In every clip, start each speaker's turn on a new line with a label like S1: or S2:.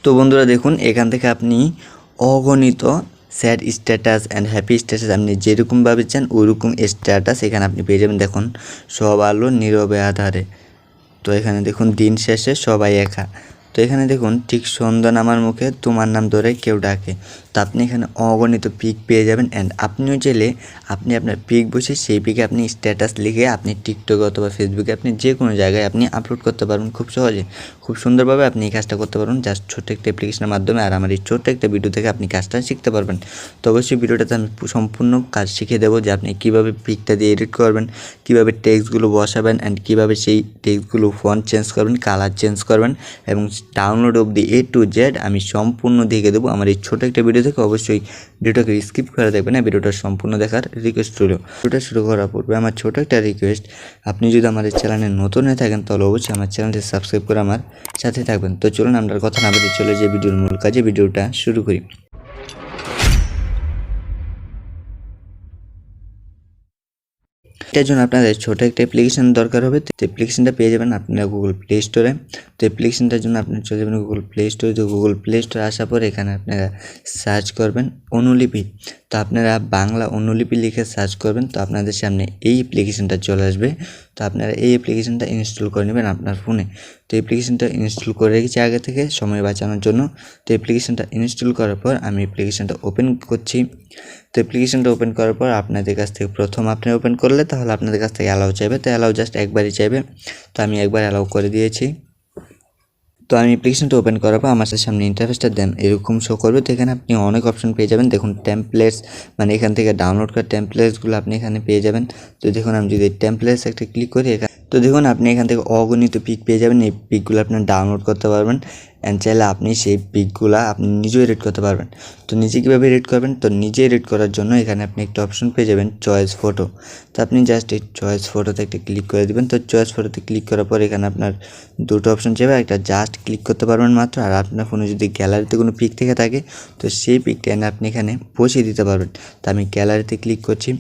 S1: তো বন্ধুরা দেখুন এখান থেকে আপনি অগণিত sad status and happy status আপনি যেরকমভাবে চান ওইরকম স্ট্যাটাস এখানে আপনি পেয়ে যাবেন। দেখুন সব আলো নীরবে আধারে, তো এখানে দেখুন দিন শেষে সবাই একা, তো এখানে দেখুন ঠিক সন্ধ্যা নামার মুখে তোমার নাম ধরে কেউ ডাকে। তো আপনি এখানে অগণিত পিক পেয়ে যাবেন। অ্যান্ড আপনিও চাইলে আপনি আপনার পিক বসে সেই পিকে আপনি স্ট্যাটাস লিখে আপনি টিকটকে অথবা ফেসবুকে আপনি যে কোনো জায়গায় আপনি আপলোড করতে পারবেন খুব সহজে, খুব সুন্দরভাবে আপনি এই কাজটা করতে পারবেন জাস্ট ছোট্ট একটা অ্যাপ্লিকেশনের মাধ্যমে। আর আমার এই ছোট্ট একটা ভিডিও থেকে আপনি কাজটা শিখতে পারবেন। তো অবশ্যই ভিডিওটাতে আমি সম্পূর্ণ কাজ শিখিয়ে দেবো যে আপনি কীভাবে পিকটা দিয়ে এডিট করবেন, কীভাবে টেক্সটগুলো বসাবেন অ্যান্ড কীভাবে সেই টেক্সটগুলো ফন্ট চেঞ্জ করবেন, কালার চেঞ্জ করবেন এবং download of the A to Z আমি সম্পূর্ণ দেখে দেবো আমার এই ছোটো একটা ভিডিও থেকে। অবশ্যই ভিডিওটাকে স্কিপ করে দেখবেন না, ভিডিওটা সম্পূর্ণ দেখার রিকোয়েস্ট রইল। ভিডিওটা শুরু করার পূর্বে আমার ছোটো একটা রিকোয়েস্ট, আপনি যদি আমার এই চ্যানেলে নতুন হয়ে থাকেন তাহলে অবশ্যই আমার চ্যানেলটি সাবস্ক্রাইব করে আমার সাথে থাকবেন। তো চলুন আমরা কথা না বলে চলে যে ভিডিওর মূল কাজে ভিডিওটা শুরু করি। এটার জন্য আপনাদের ছোটো একটা অ্যাপ্লিকেশন দরকার হবে। তো অ্যাপ্লিকেশনটা পেয়ে যাবেন আপনারা গুগল প্লে স্টোরে। তো অ্যাপ্লিকেশনটার জন্য আপনারা চলে যাবেন গুগল প্লে স্টোরে। তো গুগল প্লে স্টোরে আসার পর এখানে আপনারা সার্চ করবেন অনুলিপি। তো আপনারা বাংলা অনুলিপি লিখে সার্চ করবেন, তো আপনাদের সামনে এই অ্যাপ্লিকেশনটা চলে আসবে। তো আপনারা এই অ্যাপ্লিকেশনটা ইনস্টল করে নেবেন আপনার ফোনে। তো অ্যাপ্লিকেশনটা ইনস্টল করে রেখেছি আগে থেকে সময় বাঁচানোর জন্য। তো অ্যাপ্লিকেশনটা ইনস্টল করার পর আমি অ্যাপ্লিকেশনটা ওপেন করছি। তো অ্যাপ্লিকেশনটা ওপেন করার পর আপনাদের কাছ থেকে প্রথম আপনি ওপেন করলে তাহলে আপনাদের কাছ থেকে অ্যালাউ চাইবে। তো অ্যালাউ জাস্ট একবারই চাইবে, তো আমি একবার অ্যালাউ করে দিয়েছি। তো আমি অ্যাপ্লিকেশনটা ওপেন করার পর আমার সামনে ইন্টারফেসটা দেন এরকম শো করবে। তো এখানে আপনি অনেক অপশন পেয়ে যাবেন। দেখুন টেমপ্লেটস, মানে এখান থেকে ডাউনলোড করা টেমপ্লেটসগুলো আপনি এখানে পেয়ে যাবেন। তো দেখুন আমি যদি টেমপ্লেটস একটা ক্লিক করি তো দেখুন আপনি এখান থেকে অগণিত পিক পেয়ে যাবেন। এই পিকগুলো আপনি ডাউনলোড করতে পারবেন অ্যান্ড চাইলে আপনি সেই পিকগুলো আপনি নিজেও এডিট করতে পারবেন। তো নিজে কীভাবে এডিট করবেন, তো নিজে এডিট করার জন্য এখানে আপনি একটা অপশন পেয়ে যাবেন চয়েস ফটো। তো আপনি জাস্ট এই চয়েস ফটোতে একটা ক্লিক করে দেবেন। তো চয়েস ফটোতে ক্লিক করার পর এখানে আপনার দুটো অপশন চাইবে, একটা জাস্ট ক্লিক করতে পারবেন মাত্র, আর আপনার ফোনে যদি গ্যালারিতে কোনো পিক থেকে থাকে তো সেই পিকটা এনে আপনি এখানে বসিয়ে দিতে পারবেন। তো আমি গ্যালারিতে ক্লিক করছি।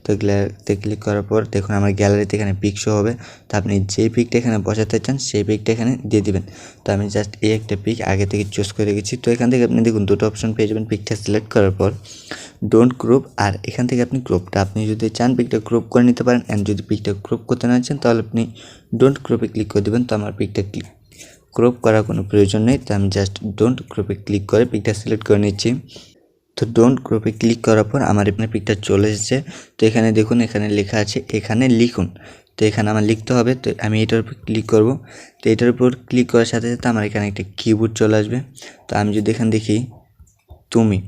S1: তো গ্যালারিতে ক্লিক করার পর দেখুন আমার গ্যালারিতে এখানে পিক শো হবে। তো আপনি যে পিকটা এখানে বসাতে চান সেই পিকটা এখানে দিয়ে দিবেন। তো আমি জাস্ট এই একটা পিক আগে থেকে চুজ করে রেখেছি। তো এখান থেকে আপনি দেখুন দুটো অপশন পেয়ে যাবেন। পিকটা সিলেক্ট করার পর ডোন্ট ক্রপ, আর এখান থেকে আপনি ক্রপটা আপনি যদি চান পিকটা ক্রপ করে নিতে পারেন, অ্যান্ড যদি পিকটা ক্রপ করতে না চান তাহলে আপনি ডোন্ট ক্রপে ক্লিক করে দেবেন। তো আমার পিকটা ক্রপ করার কোনো প্রয়োজন নেই, তো আমি জাস্ট ডোন্ট ক্রপে ক্লিক করে পিকটা সিলেক্ট করে নিচ্ছি। তো ডোন্ট ক্রপে ক্লিক করার পর আমার এখানে পিকটা চলে এসেছে। তো এখানে দেখুন এখানে লেখা আছে এখানে লিখুন। তো এখানে আমার লিখতে হবে। তো আমি এটার উপর ক্লিক করব। তো এটার উপর ক্লিক করার সাথে সাথে আমার এখানে একটা কিবোর্ড চলে আসবে। তো আমি যদি এখানে দেখি তুমি,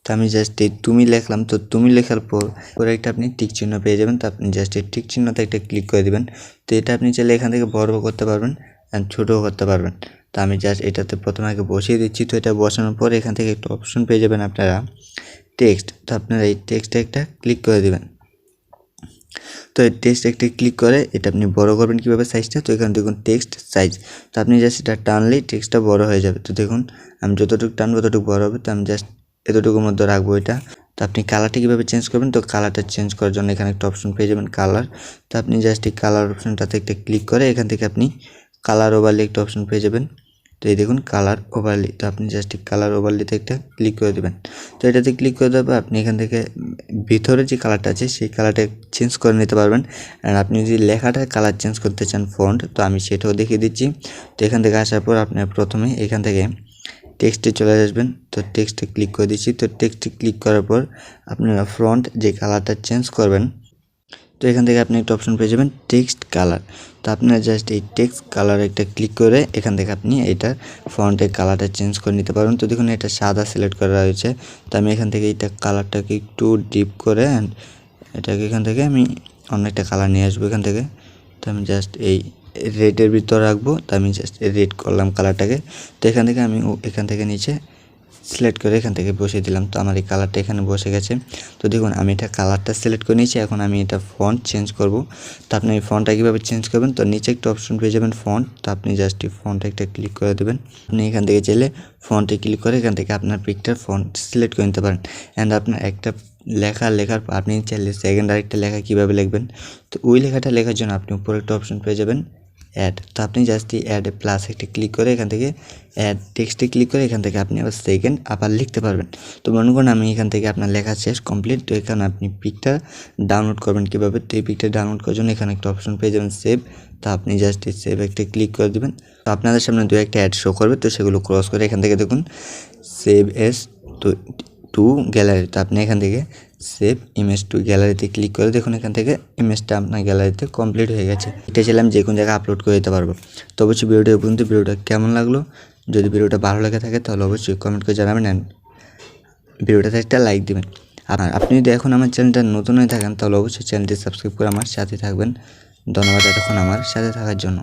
S1: তো আমি জাস্ট এই তুমি লিখলাম। তো তুমি লেখার পরে একটা আপনি টিক চিহ্ন পেয়ে যাবেন। তো আপনি জাস্ট এই টিক চিহ্নতে একটা ক্লিক করে দেবেন। তো এটা আপনি চাইলে এখান থেকে বড়ও করতে পারবেন অ্যান্ড ছোটও করতে পারবেন। তো আমি জাস্ট এটাতে প্রথমে আগে বসিয়ে দিচ্ছি। তো এটা বসানোর পর এখান থেকে একটা অপশন পেয়ে যাবেন আপনারা টেক্সট। তো আপনারা এই টেক্সটে একটা ক্লিক করে দেবেন। তো এই টেক্সট একটা ক্লিক করে এটা আপনি বড় করবেন কীভাবে সাইজটা, তো এখানে দেখুন টেক্সট সাইজ। তো আপনি জাস্ট এটা টানলেই টেক্সটটা বড় হয়ে যাবে। তো দেখুন আমি যতটুকু টানবো ততটুকু বড় হবে। তো আমি জাস্ট এতটুকুর মধ্যে রাখবো এটা। তো আপনি কালারটা কীভাবে চেঞ্জ করবেন, তো কালারটা চেঞ্জ করার জন্য এখানে একটা অপশন পেয়ে যাবেন কালার। তো আপনি জাস্ট এই কালার অপশনটাতে একটা ক্লিক করে এখান থেকে আপনি কালার ওভারলি একটা অপশন পেয়ে যাবেন। তো এই দেখুন কালার ওভারলি, তো আপনি জাস্ট কালার ওভারলিতে একটা ক্লিক করে দেবেন। তো এটাতে ক্লিক করে দেওয়ার পর আপনি এখান থেকে ভিতরে যে কালারটা আছে সেই কালারটা চেঞ্জ করে নিতে পারবেন। আর আপনি যদি লেখাটার কালার চেঞ্জ করতে চান ফন্ট, তো আমি সেটাও দেখিয়ে দিচ্ছি। তো এখান থেকে আসার পর আপনার প্রথমে এখান থেকে টেক্সটে চলে আসবেন। তো টেক্সটে ক্লিক করে দিচ্ছি। তো টেক্সটে ক্লিক করার পর আপনারা ফন্ট যে কালারটা চেঞ্জ করবেন, তো এখান থেকে আপনি একটা অপশন পেয়ে যাবেন টেক্সট কালার। তো আপনারা জাস্ট এই টেক্সট কালার একটা ক্লিক করে এখান থেকে আপনি এটার ফন্টের কালারটা চেঞ্জ করে নিতে পারবেন। তো দেখুন এটা সাদা সিলেক্ট করা হয়েছে। তো আমি এখান থেকে এইটা কালারটাকে একটু ডিপ করে এটাকে এখান থেকে আমি অনেকটা কালার নিয়ে আসবো এখান থেকে। তো আমি জাস্ট এই রেডের ভিতর রাখবো। তো আমি জাস্ট রেড করলাম কালারটাকে। তো এখান থেকে আমি এখান থেকে নিচে সিলেক্ট করে এখান থেকে বসিয়ে দিলাম। তো আমার এই কালারটা এখানে বসে গেছে। তো দেখুন আমি এটা কালারটা সিলেক্ট করে নিয়েছি। এখন আমি এটা ফন্ট চেঞ্জ করব। তো আপনি এই ফন্টটা কীভাবে চেঞ্জ করবেন, তো নিচে একটা অপশন পেয়ে যাবেন ফন্ট। তো আপনি জাস্ট এই ফন্টে একটা ক্লিক করে দেবেন। আপনি এখান থেকে চাইলে ফন্টে ক্লিক করে এখান থেকে আপনার পিকটার ফন্ট সিলেক্ট করে নিতে পারেন। অ্যান্ড আপনার একটা লেখার পর আপনি চাইলে সেকেন্ড আরেকটা লেখা কীভাবে লিখবেন, তো ওই লেখাটা লেখার জন্য আপনি উপরে একটা অপশন পেয়ে যাবেন অ্যাড। তো আপনি জাস্ট অ্যাড প্লাস একটা ক্লিক করে এখান থেকে অ্যাড টেক্সটে ক্লিক করে এখান থেকে আপনি আবার সেকেন্ড আবার লিখতে পারবেন। তো মনে করুন আমি এখান থেকে আপনার লেখা শেষ কমপ্লিট। তো এখানে আপনি পিকটা ডাউনলোড করবেন কীভাবে, তো এই পিকটা ডাউনলোড করার জন্য এখানে একটা অপশন পেয়ে যাবেন সেভ। তো আপনি জাস্ট এই সেভ একটা ক্লিক করে দেবেন। তো আপনাদের সামনে দু একটা অ্যাড শো করবে, তো সেগুলো ক্রস করে এখান থেকে দেখুন সেভ এস টু গ্যালারি। তো আপনি এখান থেকে সেভ ইমেজ টু গ্যালারিতে ক্লিক করে দেখুন এখান থেকে ইমেজটা আপনার গ্যালারিতে কমপ্লিট হয়ে গেছে। এটা চাইলে আমি যে কোনো জায়গায় আপলোড করে দিতে পারবো। তো অবশ্যই ভিডিওটা পর্যন্ত ভিডিওটা কেমন লাগলো, যদি ভিডিওটা ভালো লেগে থাকে তাহলে অবশ্যই কমেন্ট করে জানাবেন অ্যান্ড ভিডিওটাতে একটা লাইক দেবেন। আর আপনি যদি এখন আমার চ্যানেলটা নতুন হয়ে থাকেন তাহলে অবশ্যই চ্যানেলটি সাবস্ক্রাইব করে আমার সাথে থাকবেন। ধন্যবাদ এতক্ষণ আমার সাথে থাকার জন্য।